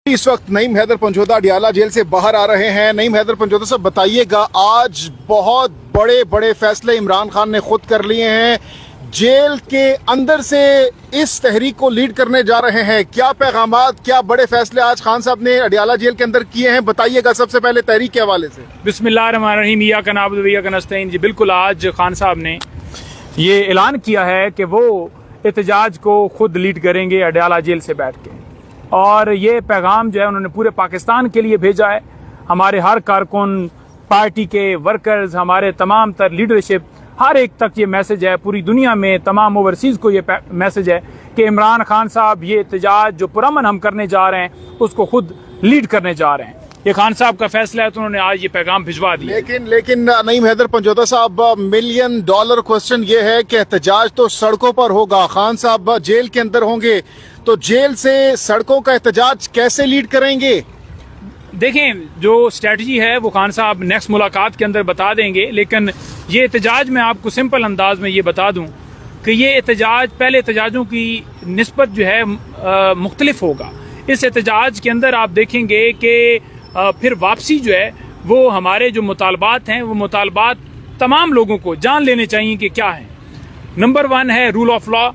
इस वक्त नईम हैदर पंजोदा अडियाला जेल से बाहर आ रहे हैं। नईम हैदर पंजोदा साहब बताइएगा, आज बहुत बड़े बड़े फैसले इमरान खान ने खुद कर लिए हैं, जेल के अंदर से इस तहरीक को लीड करने जा रहे हैं। क्या पैगामात, क्या बड़े फैसले आज खान साहब ने अडियाला जेल के अंदर किए हैं, बताइएगा सबसे पहले तहरीक के हवाले से। बिस्मिल्लाहिर्रहमानिर्रहीम, इय्याका नअबुदु व इय्याका नस्तईन। जी बिल्कुल, आज खान साहब ने ये ऐलान किया है कि वो एहतजाज को खुद लीड करेंगे अडियाला जेल से बैठ के, और ये पैगाम जो है उन्होंने पूरे पाकिस्तान के लिए भेजा है। हमारे हर कारकुन, पार्टी के वर्कर्स, हमारे तमाम तर लीडरशिप, हर एक तक ये मैसेज है, पूरी दुनिया में तमाम ओवरसीज़ को ये मैसेज है कि इमरान खान साहब ये एहतजाज जो पुरअमन हम करने जा रहे हैं उसको खुद लीड करने जा रहे हैं। ये खान साहब का फैसला है, तो उन्होंने आज ये पैगाम भिजवा दिया। लेकिन नईम हैदर पंजोदा साहब, $1 मिलियन क्वेश्चन ये है कि एहतजाज तो सड़कों पर होगा, खान साहब जेल के अंदर होंगे, तो जेल से सड़कों का एहतजाज कैसे लीड करेंगे? देखें, जो स्ट्रेटजी है वो खान साहब नेक्स्ट मुलाकात के अंदर बता देंगे, लेकिन ये एहतजाज मैं आपको सिंपल अंदाज में ये बता दूं कि ये एहतजाज पहले एहतजाजों की निस्बत जो है मुख्तलिफ होगा। इस एहतजाज के अंदर आप देखेंगे कि फिर वापसी जो है वो हमारे जो मुतालबात हैं वो मुतालबात तमाम लोगों को जान लेने चाहिए कि क्या है। नंबर 1 है रूल ऑफ लॉ,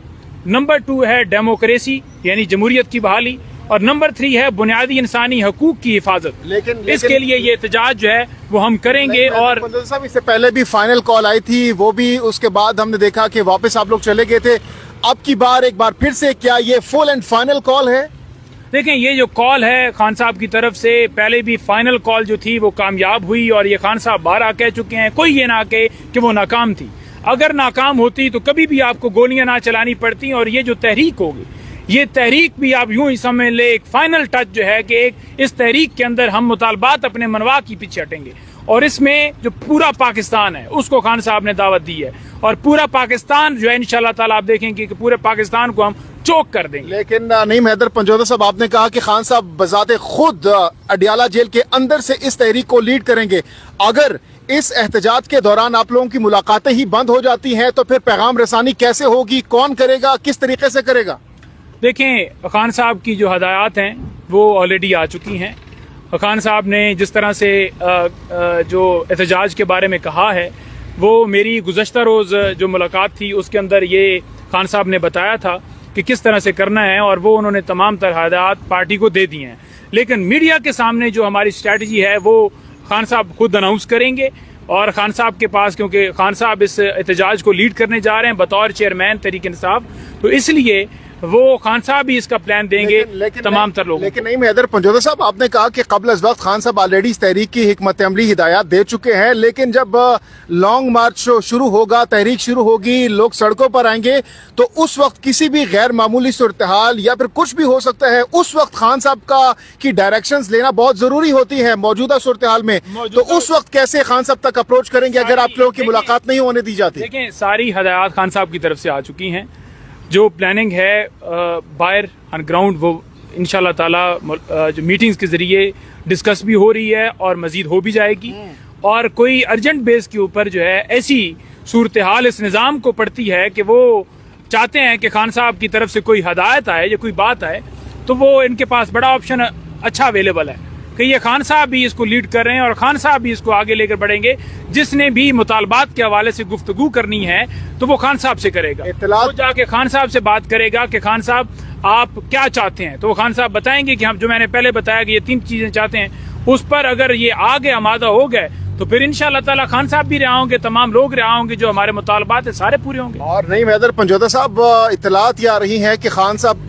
नंबर 2 है डेमोक्रेसी यानी जमहूरियत की बहाली, और नंबर 3 है बुनियादी इंसानी हकूक की हिफाजत। लेकिन इसके लिए ये एहतजाज जो है वो हम करेंगे। और साहब, इससे पहले भी फाइनल कॉल आई थी, वो भी उसके बाद हमने देखा कि वापस आप लोग चले गए थे। अब की बार एक बार फिर से क्या ये फुल एंड फाइनल कॉल है? देखें, ये जो कॉल है खान साहब की तरफ से, पहले भी फाइनल कॉल जो थी वो कामयाब हुई, और ये खान साहब बारह कह चुके हैं, कोई ये ना कहे कि वो नाकाम थी। अगर नाकाम होती तो कभी भी आपको गोलियां ना चलानी पड़ती, और ये जो तहरीक होगी, ये तहरीक भी आप यूं ही समझ ले एक फाइनल टच जो है कि एक इस तहरीक के अंदर हम मुतालबात अपने मनवा की पीछे हटेंगे, और इसमें जो पूरा पाकिस्तान है उसको खान साहब ने दावत दी है, और पूरा पाकिस्तान जो है इंशाल्लाह ताला आप देखेंगे कि पूरे पाकिस्तान को हम चोक कर देंगे। लेकिन नईम हैदर पंजोदा साहब, आपने कहा कि खान साहब बजाते खुद अडियाला जेल के अंदर से इस तहरीक को लीड करेंगे। अगर इस एहतजाज के दौरान आप लोगों की मुलाकातें ही बंद हो जाती हैं तो फिर पैगाम रसानी कैसे होगी, कौन करेगा, किस तरीके से करेगा? देखें, खान साहब की जो हदायत हैं वो ऑलरेडी आ चुकी हैं। खान साहब ने जिस तरह से जो एहतजाज के बारे में कहा है, वो मेरी गुज़श्ता रोज़ जो मुलाकात थी उसके अंदर ये खान साहब ने बताया था कि किस तरह से करना है, और वो उन्होंने तमाम तरह हदायत पार्टी को दे दी हैं। लेकिन मीडिया के सामने जो हमारी स्ट्रैटेजी है वो खान साहब खुद अनाउंस करेंगे, और खान साहब के पास, क्योंकि खान साहब इस एहतजाज को लीड करने जा रहे हैं बतौर चेयरमैन तहरीक इंसाफ, तो इसलिए वो खान साहब भी इसका प्लान देंगे तमाम तर लोगों। लेकिन नहीं हैदर पंजोदा साहब, आपने कहा कि कबल अज़ वक्त खान साहब ऑलरेडी इस तहरीक की हिकमत अमली हिदायत दे चुके हैं, लेकिन जब लॉन्ग मार्च शुरू होगा, तहरीक शुरू होगी, लोग सड़कों पर आएंगे, तो उस वक्त किसी भी गैर मामूली सूरत हाल या फिर कुछ भी हो सकता है, उस वक्त खान साहब की डायरेक्शंस लेना बहुत जरूरी होती है मौजूदा सूरत हाल में। तो उस वक्त कैसे खान साहब तक अप्रोच करेंगे अगर आप लोगों की मुलाकात नहीं होने दी जाती? देखें, सारी हदायत खान साहब की तरफ से आ चुकी हैं। जो प्लानिंग है बाहर ऑन ग्राउंड वो इंशाल्लाह ताला जो मीटिंग्स के ज़रिए डिस्कस भी हो रही है और मज़ीद हो भी जाएगी, और कोई अर्जेंट बेस के ऊपर जो है ऐसी सूरत हाल इस निज़ाम को पड़ती है कि वो चाहते हैं कि खान साहब की तरफ से कोई हदायत आए या कोई बात आए, तो वो इनके पास बड़ा ऑप्शन अच्छा अवेलेबल है कि ये खान साहब भी इसको लीड कर रहे हैं, और खान साहब भी इसको आगे लेकर बढ़ेंगे। जिसने भी मुतालबात के हवाले से गुफ्तगू करनी है तो वो खान साहब से करेगा, वो जाके खान साहब से बात करेगा कि खान साहब आप क्या चाहते हैं, तो वो खान साहब बताएंगे कि हम, जो मैंने पहले बताया कि ये 3 चीजें चाहते हैं, उस पर अगर ये आगे आमादा हो गए तो फिर इंशाल्लाह ताला खान साहब भी रहा होंगे, तमाम लोग रहा होंगे, जो हमारे मुतालबात है सारे पूरे होंगे। और नहीं हैदर पंजोदा साहब, इतलात ये आ रही है कि खान साहब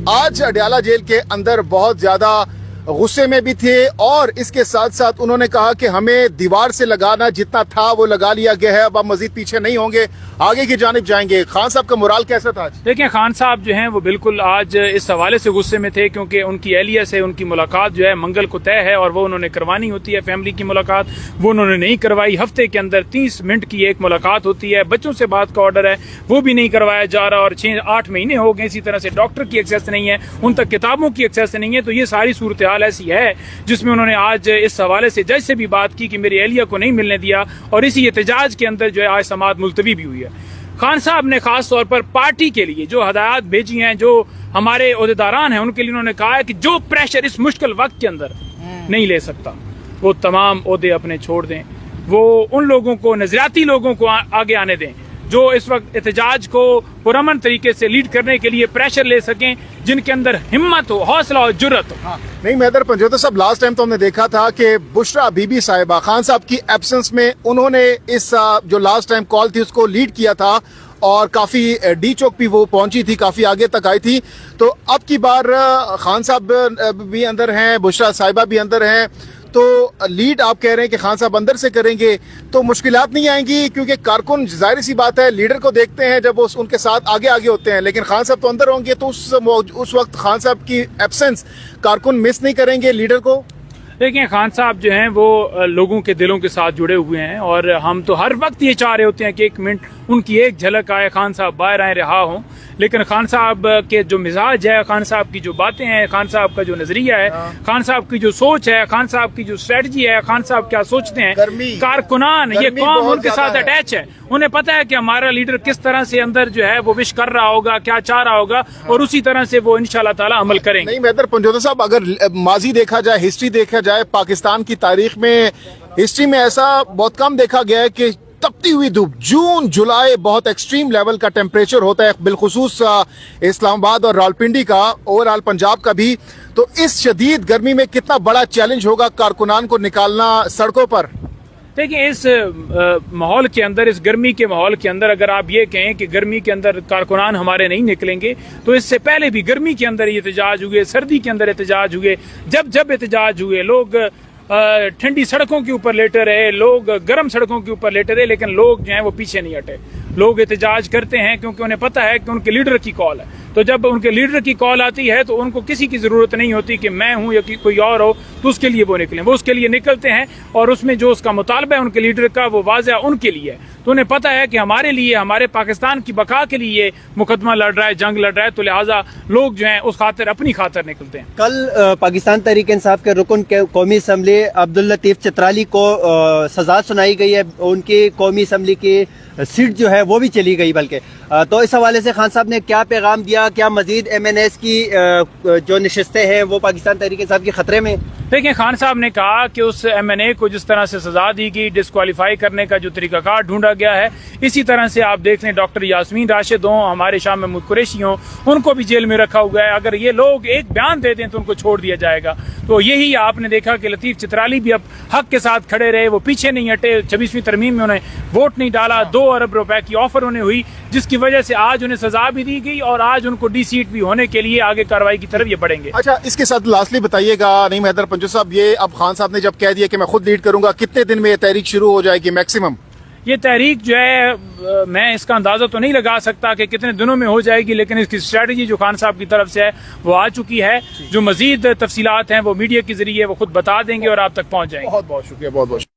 आज अडियाला जेल के अंदर बहुत ज्यादा गुस्से में भी थे, और इसके साथ साथ उन्होंने कहा कि हमें दीवार से लगाना जितना था वो लगा लिया गया है, अब हम मजीद पीछे नहीं होंगे, आगे की जानिब जाएंगे। खान साहब का मोराल कैसा था आज? देखिए, खान साहब जो हैं वो बिल्कुल आज इस हवाले से गुस्से में थे क्योंकि उनकी एहलिया से उनकी मुलाकात जो है मंगल को तय है, और वो उन्होंने करवानी होती है फैमिली की मुलाकात, वो उन्होंने नहीं करवाई। हफ्ते के अंदर 30 मिनट की एक मुलाकात होती है, बच्चों से बात का ऑर्डर है वो भी नहीं करवाया जा रहा, और 6-8 महीने हो गए। इसी तरह से डॉक्टर की एक्सेस नहीं है, उन तक किताबों की एक्सेस नहीं है। तो ये सारी सूरत हाल ऐसी है जिसमें उन्होंने आज इस हवाले से जज से भी बात की कि मेरी एहलिया को नहीं मिलने दिया, और इसी एहतजाज के अंदर जो है आज समाअत मुलतवी भी हुई है। خان صاحب نے خاص طور پر پارٹی کے لیے جو ہدایات بھیجی ہیں، جو ہمارے عہدیداران ہیں ان کے لیے انہوں نے کہا ہے کہ جو پریشر اس مشکل وقت کے اندر نہیں لے سکتا وہ تمام عہدے اپنے چھوڑ دیں، وہ ان لوگوں کو، نظریاتی لوگوں کو آگے آنے دیں جو اس وقت احتجاج کو پرامن طریقے سے لیڈ کرنے کے لیے پریشر لے سکیں، جن کے اندر ہمت ہو، حوصلہ ہو، جرأت ہو۔ نہیں میدر پنجوتا صاحب، لاسٹ ٹائم تو ہم نے دیکھا تھا کہ بشرا بی بی صاحبہ خان صاحب کی ایبسنس میں انہوں نے اس جو لاسٹ ٹائم کال تھی اس کو لیڈ کیا تھا اور کافی ڈی چوک بھی وہ پہنچی تھی، کافی آگے تک آئی تھی۔ تو اب کی بار خان صاحب بھی اندر ہیں، بشرا صاحبہ بھی اندر ہیں، تو لیڈ آپ کہہ رہے ہیں کہ خان صاحب اندر سے کریں گے تو مشکلات نہیں آئیں گی؟ کیونکہ کارکن ظاہر سی بات ہے لیڈر کو دیکھتے ہیں جب وہ ان کے ساتھ آگے آگے ہوتے ہیں، لیکن خان صاحب تو اندر ہوں گے، تو اس وقت خان صاحب کی ایبسنس کارکن مس نہیں کریں گے لیڈر کو؟ دیکھیں، خان صاحب جو ہیں وہ لوگوں کے دلوں کے ساتھ جڑے ہوئے ہیں، اور ہم تو ہر وقت یہ چاہ رہے ہوتے ہیں کہ ایک منٹ ان کی ایک جھلک آئے، خان صاحب باہر آئیں، رہا ہوں۔ لیکن خان صاحب کے جو مزاج ہے، خان صاحب کی جو باتیں ہیں، خان صاحب کا جو نظریہ ہے، خان صاحب کی جو سوچ ہے، خان صاحب کی جو اسٹریٹجی ہے، خان صاحب کیا سوچتے ہیں، کارکنان یہ قوم ان کے ساتھ اٹیچ ہے، انہیں پتا ہے کہ ہمارا لیڈر کس طرح سے اندر جو ہے وہ وش کر رہا ہوگا، کیا چاہ رہا ہوگا، اور اسی طرح سے وہ انشاءاللہ تعالی عمل کریں گے۔ نہیں میدر پنجوتا صاحب، اگر ماضی دیکھا جائے، ہسٹری دیکھا جائے، پاکستان کی تاریخ میں ہسٹری میں ایسا بہت کم دیکھا گیا ہے کہ تپتی ہوئی دھوپ، جون جولائی بہت ایکسٹریم لیول کا ٹیمپریچر ہوتا ہے، بالخصوص اسلام آباد اور راولپنڈی کا، اوور آل پنجاب کا بھی۔ تو اس شدید گرمی میں کتنا بڑا چیلنج ہوگا کارکنان کو نکالنا سڑکوں پر؟ دیکھیں، اس ماحول کے اندر، اس گرمی کے ماحول کے اندر اگر آپ یہ کہیں کہ گرمی کے اندر کارکنان ہمارے نہیں نکلیں گے، تو اس سے پہلے بھی گرمی کے اندر یہ احتجاج ہوئے، سردی کے اندر احتجاج ہوئے، جب احتجاج ہوئے لوگ ٹھنڈی سڑکوں کے اوپر لیٹے رہے، لوگ گرم سڑکوں کے اوپر لیٹے رہے، لیکن لوگ جو ہیں وہ پیچھے نہیں ہٹے۔ لوگ احتجاج کرتے ہیں کیونکہ انہیں پتہ ہے کہ ان کے لیڈر کی کال ہے، تو جب ان کے لیڈر کی کال آتی ہے تو ان کو کسی کی ضرورت نہیں ہوتی کہ میں ہوں یا کوئی اور ہو تو اس کے لیے وہ نکلیں، وہ اس کے لیے نکلتے ہیں، اور اس میں جو اس کا مطالبہ ہے ان کے لیڈر کا وہ واضح ان کے لیے ہے۔ تو انہیں پتہ ہے کہ ہمارے لیے، ہمارے پاکستان کی بقا کے لیے مقدمہ لڑ رہا ہے، جنگ لڑ رہا ہے، تو لہٰذا لوگ جو ہیں اس خاطر، اپنی خاطر نکلتے ہیں۔ کل پاکستان تحریک انصاف کے رکن قومی اسمبلی عبداللطیف چترالی کو سزا سنائی گئی ہے، ان کی قومی اسمبلی کی سیٹ جو ہے وہ بھی چلی گئی، بلکہ تو اس حوالے سے خان صاحب نے کیا پیغام دیا؟ کیا مزید ایم این ایس کی جو نشستیں ہیں وہ پاکستان تحریک انصاف کے خطرے میں؟ دیکھیں، خان صاحب نے کہا کہ اس ایم این اے کو جس طرح سے سزا دی گئی، ڈسکوالیفائی کرنے کا جو طریقہ کار ڈھونڈا گیا ہے، اسی طرح سے آپ دیکھ لیں ڈاکٹر یاسمین راشد ہوں، ہمارے شاہ محمود قریشی ہوں، ان کو بھی جیل میں رکھا ہوا ہے۔ اگر یہ لوگ ایک بیان دے دیں تو ان کو چھوڑ دیا جائے گا۔ تو یہی آپ نے دیکھا کہ لطیف چترالی بھی اب حق کے ساتھ کھڑے رہے، وہ پیچھے نہیں ہٹے۔ 26ویں ترمیم میں انہیں ووٹ نہیں ڈالا، 2 ارب روپے کی آفر انہیں ہوئی، جس کی وجہ سے آج انہیں سزا بھی دی گئی اور آج ان کو ڈی سیٹ بھی ہونے کے لیے آگے کارروائی کی طرف یہ بڑھیں گے۔ اچھا، اس کے ساتھ لاسٹلی بتائیے گا نعیم حیدر پنجو صاحب، یہ اب خان صاحب نے جب کہہ دیا کہ میں خود لیڈ کروں گا، کتنے دن میں یہ تحریک شروع ہو جائے گی میکسیمم؟ یہ تحریک جو ہے میں اس کا اندازہ تو نہیں لگا سکتا کہ کتنے دنوں میں ہو جائے گی، لیکن اس کی اسٹریٹجی جو خان صاحب کی طرف سے ہے وہ آ چکی ہے۔ جو مزید تفصیلات ہیں وہ میڈیا کے ذریعے وہ خود بتا دیں گے اور آپ تک پہنچ جائیں گے۔ بہت بہت شکریہ، بہت بہت شکریہ۔